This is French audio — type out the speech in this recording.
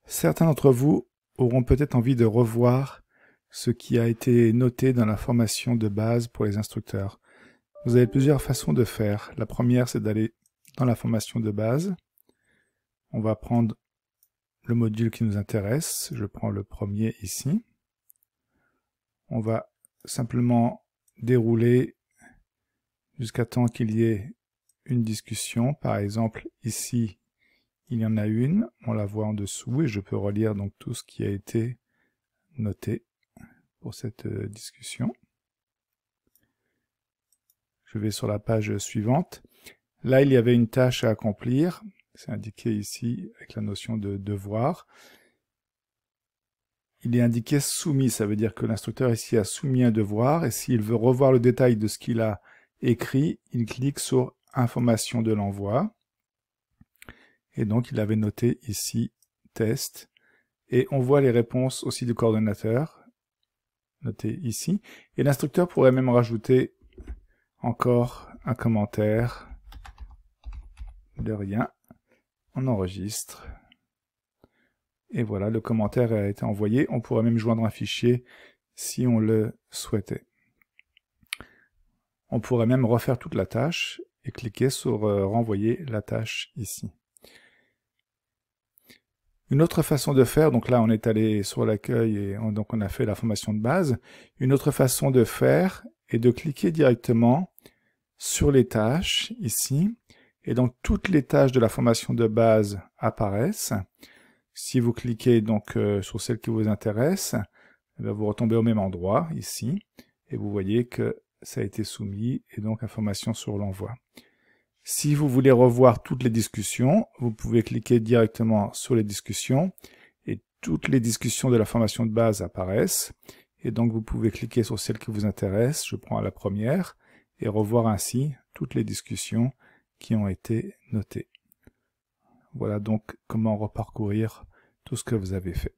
Certains d'entre vous auront peut-être envie de revoir ce qui a été noté dans la formation de base pour les instructeurs. Vous avez plusieurs façons de faire. La première, c'est d'aller dans la formation de base. On va prendre le module qui nous intéresse. Je prends le premier ici. On va simplement dérouler jusqu'à temps qu'il y ait une discussion. Par exemple, ici, il y en a une. On la voit en dessous et je peux relire donc tout ce qui a été noté pour cette discussion. Je vais sur la page suivante. Là, il y avait une tâche à accomplir. C'est indiqué ici avec la notion de devoir. Il est indiqué soumis, ça veut dire que l'instructeur ici a soumis un devoir, et s'il veut revoir le détail de ce qu'il a écrit, il clique sur information de l'envoi. Et donc, il avait noté ici test. Et on voit les réponses aussi du coordonnateur, notées ici. Et l'instructeur pourrait même rajouter encore un commentaire de rien. On enregistre. Et voilà, le commentaire a été envoyé. On pourrait même joindre un fichier si on le souhaitait. On pourrait même refaire toute la tâche et cliquer sur renvoyer la tâche ici. Une autre façon de faire, donc là on est allé sur l'accueil et donc on a fait la formation de base. Une autre façon de faire est de cliquer directement sur les tâches ici. Et donc toutes les tâches de la formation de base apparaissent. Si vous cliquez donc sur celle qui vous intéresse, vous retombez au même endroit ici et vous voyez que ça a été soumis et donc information sur l'envoi. Si vous voulez revoir toutes les discussions, vous pouvez cliquer directement sur les discussions et toutes les discussions de la formation de base apparaissent. Et donc vous pouvez cliquer sur celle qui vous intéresse, je prends la première, et revoir ainsi toutes les discussions qui ont été notées. Voilà donc comment reparcourir tout ce que vous avez fait.